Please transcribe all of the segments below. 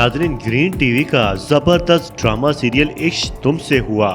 नाज़रीन, green TV का ज़बरदस्त ड्रामा सीरियल इश्क तुमसे हुआ,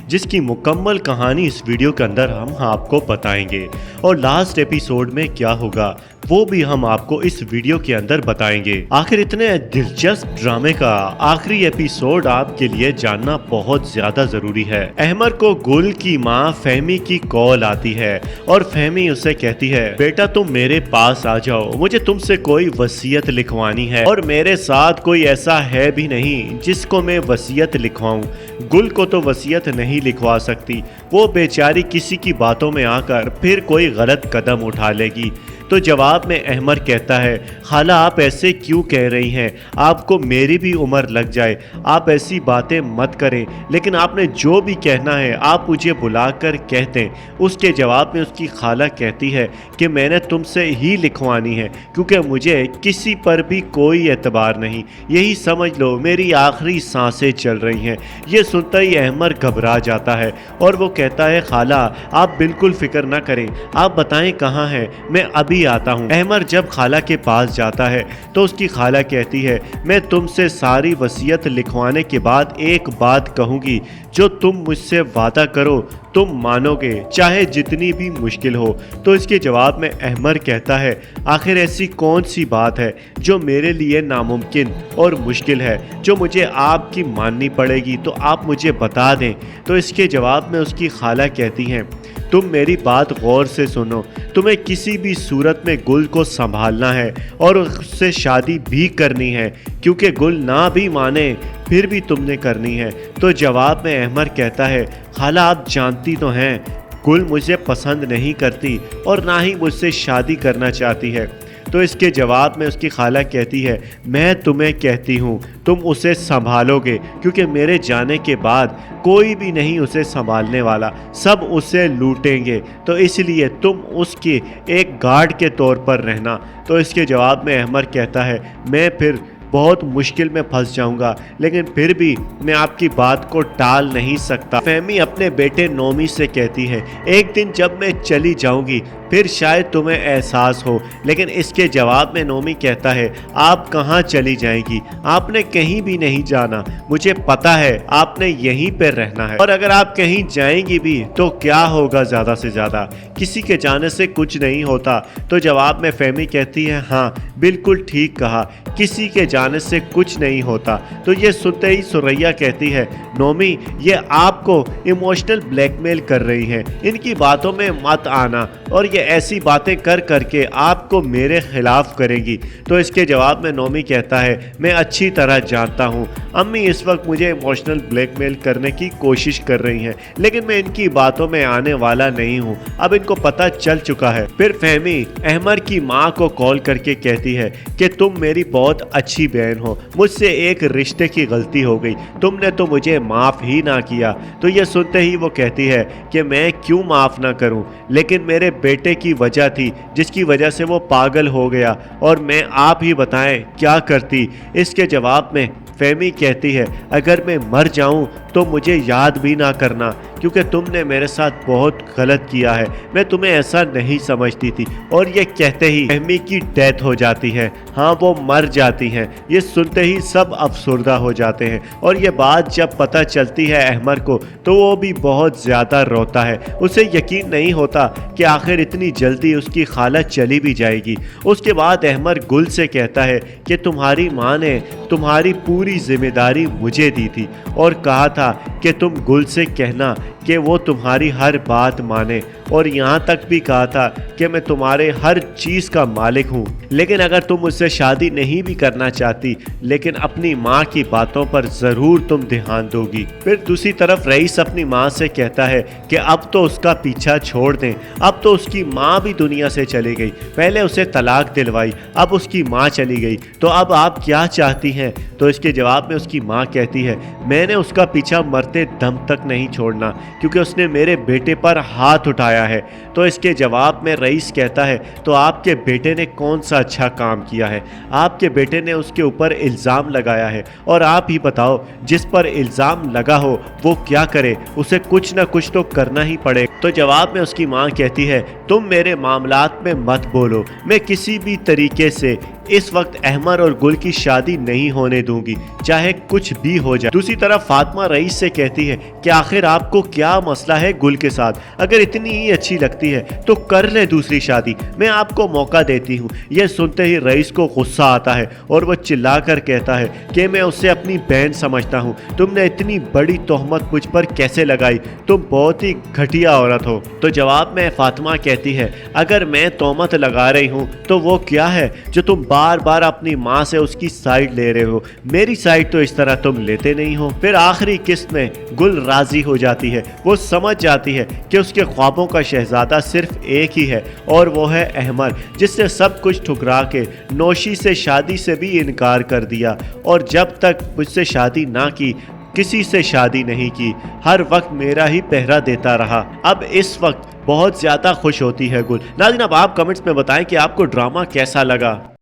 जिसकी मुकम्मल कहानी इस वीडियो के अंदर हम आपको बताएंगे और लास्ट एपिसोड में क्या होगा वो भी हम आपको इस वीडियो के अंदर बताएंगे। आखिर इतने दिलचस्प ड्रामे का आखिरी एपिसोड आपके लिए जानना बहुत ज्यादा जरूरी है। अहमर को गुल की माँ फहमी की कॉल आती है और फहमी उसे कहती है, बेटा तुम मेरे पास आ जाओ, मुझे तुमसे कोई वसीयत लिखवानी है और मेरे साथ कोई ऐसा है भी नहीं जिसको मैं वसीयत लिखवाऊं। गुल को तो वसीयत नहीं लिखवा सकती, वो बेचारी किसी की बातों में आकर फिर कोई गलत कदम उठा लेगी। तो जवाब में अहमर कहता है, खाला आप ऐसे क्यों कह रही हैं, आपको मेरी भी उम्र लग जाए, आप ऐसी बातें मत करें, लेकिन आपने जो भी कहना है आप मुझे बुलाकर कह दें। उसके जवाब में उसकी खाला कहती है कि मैंने तुमसे ही लिखवानी है क्योंकि मुझे किसी पर भी कोई एतबार नहीं, यही समझ लो मेरी आखिरी सांसें चल रही हैं। ये सुनता ही अहमर घबरा जाता है और वो कहता है, खाला आप बिल्कुल फिक्र ना करें, आप बताएं कहाँ हैं, मैं अभी आता हूँ। अहमर जब खाला के पास जाता है तो उसकी खाला कहती है, मैं तुमसे सारी वसीयत लिखवाने के बाद एक बात कहूंगी, जो तुम मुझसे वादा करो तुम मानोगे, चाहे जितनी भी मुश्किल हो। तो इसके जवाब में अहमर कहता है, आखिर ऐसी कौन सी बात है जो मेरे लिए नामुमकिन और मुश्किल है, जो मुझे आपकी माननी पड़ेगी, तो आप मुझे बता दें। तो इसके जवाब में उसकी खाला कहती हैं, तुम मेरी बात गौर से सुनो, तुम्हें किसी भी सूरत में गुल को संभालना है और उससे शादी भी करनी है, क्योंकि गुल ना भी माने फिर भी तुमने करनी है। तो जवाब में अहमर कहता है, खाला आप जानती तो हैं गुल मुझे पसंद नहीं करती और ना ही मुझसे शादी करना चाहती है। तो इसके जवाब में उसकी खाला कहती है, मैं तुम्हें कहती हूँ तुम उसे संभालोगे, क्योंकि मेरे जाने के बाद कोई भी नहीं उसे संभालने वाला, सब उसे लूटेंगे, तो इसलिए तुम उसके एक गार्ड के तौर पर रहना। तो इसके जवाब में अहमर कहता है, मैं फिर बहुत मुश्किल में फंस जाऊंगा, लेकिन फिर भी मैं आपकी बात को टाल नहीं सकता। फहमी अपने बेटे नोमी से कहती है, एक दिन जब मैं चली जाऊंगी फिर शायद तुम्हें एहसास हो। लेकिन इसके जवाब में नोमी कहता है, आप कहाँ चली जाएंगी, आपने कहीं भी नहीं जाना, मुझे पता है आपने यहीं पर रहना है, और अगर आप कहीं जाएंगी भी तो क्या होगा, ज़्यादा से ज़्यादा किसी के जाने से कुछ नहीं होता। तो जवाब में फहमी कहती है, हाँ बिल्कुल ठीक कहा, किसी के जाने से कुछ नहीं होता। तो ये सुनते ही सुरैया कहती है, नोमी ये आपको इमोशनल ब्लैकमेल कर रही हैं, इनकी बातों में मत आना और ये ऐसी बातें कर करके आपको मेरे खिलाफ करेगी। तो इसके जवाब में नोमी कहता है, मैं अच्छी तरह जानता हूँ अम्मी इस वक्त मुझे इमोशनल ब्लैकमेल करने की कोशिश कर रही हैं, लेकिन मैं इनकी बातों में आने वाला नहीं हूँ, अब इनको पता चल चुका है। फिर फहमी अहमर की माँ को कॉल करके कहती है कि तुम मेरी बहुत अच्छी बहन हो, मुझसे एक रिश्ते की गलती हो गई, तुमने तो मुझे माफ़ ही ना किया। तो ये सुनते ही वो कहती है कि मैं क्यों माफ़ ना करूं, लेकिन मेरे बेटे की वजह थी जिसकी वजह से वो पागल हो गया, और मैं आप ही बताएं क्या करती। इसके जवाब में फहमी कहती है, अगर मैं मर जाऊं तो मुझे याद भी ना करना, क्योंकि तुमने मेरे साथ बहुत गलत किया है, मैं तुम्हें ऐसा नहीं समझती थी। और ये कहते ही फहमी की डेथ हो जाती है, हाँ वो मर जाती हैं। ये सुनते ही सब अफसुर्दा हो जाते हैं और ये बात जब पता चलती है अहमर को तो वो भी बहुत ज़्यादा रोता है, उसे यकीन नहीं होता कि आखिर इतनी जल्दी उसकी खाला चली भी जाएगी। उसके बाद अहमर गुल से कहता है कि तुम्हारी माँ ने तुम्हारी पूरी जिम्मेदारी मुझे दी थी और कहा था कि तुम गुल से कहना कि वो तुम्हारी हर बात माने, और यहाँ तक भी कहा था कि मैं तुम्हारे हर चीज़ का मालिक हूँ, लेकिन अगर तुम मुझसे शादी नहीं भी करना चाहती, लेकिन अपनी माँ की बातों पर ज़रूर तुम ध्यान दोगी। फिर दूसरी तरफ रईस अपनी माँ से कहता है कि अब तो उसका पीछा छोड़ दें, अब तो उसकी माँ भी दुनिया से चली गई, पहले उसे तलाक दिलवाई, अब उसकी माँ चली गई, तो अब आप क्या चाहती हैं। तो इसके जवाब में उसकी माँ कहती है, मैंने उसका पीछा मरते दम तक नहीं छोड़ना, क्योंकि उसने मेरे बेटे पर हाथ उठाया है। तो इसके जवाब में रईस कहता है, तो आपके बेटे ने कौन सा अच्छा काम किया है, आपके बेटे ने उसके ऊपर इल्ज़ाम लगाया है, और आप ही बताओ जिस पर इल्ज़ाम लगा हो वो क्या करे, उसे कुछ ना कुछ तो करना ही पड़े। तो जवाब में उसकी माँ कहती है, तुम मेरे मामलात में मत बोलो, मैं किसी भी तरीके से इस वक्त अहमर और गुल की शादी नहीं होने दूंगी, चाहे कुछ भी हो जाए। दूसरी तरफ फातिमा रईस से कहती है कि आखिर आपको क्या मसला है गुल के साथ, अगर इतनी ही अच्छी लगती है तो कर ले दूसरी शादी, मैं आपको मौका देती हूँ। यह सुनते ही रईस को गुस्सा आता है और वह चिल्लाकर कहता है कि मैं उसे अपनी बहन समझता हूँ, तुमने इतनी बड़ी तोहमत मुझ पर कैसे लगाई, तुम बहुत ही घटिया औरत हो। तो जवाब में फातिमा कहती है अगर मैं तोहमत लगा रही हूँ तो वो क्या है जो तुम बार बार अपनी माँ से उसकी साइड ले रहे हो, मेरी साइड तो इस तरह तुम लेते नहीं हो। फिर आखिरी किस्त में गुल राजी हो जाती है, वो समझ जाती है कि उसके ख्वाबों का शहजादा सिर्फ एक ही है और वो है अहमर, जिसने सब कुछ ठुकरा के नौशी से शादी से भी इनकार कर दिया और जब तक मुझसे शादी ना की किसी से शादी नहीं की, हर वक्त मेरा ही पहरा देता रहा। अब इस वक्त बहुत ज़्यादा खुश होती है गुल। नाज़रीन अब आप कमेंट्स में बताएं कि आपको ड्रामा कैसा लगा।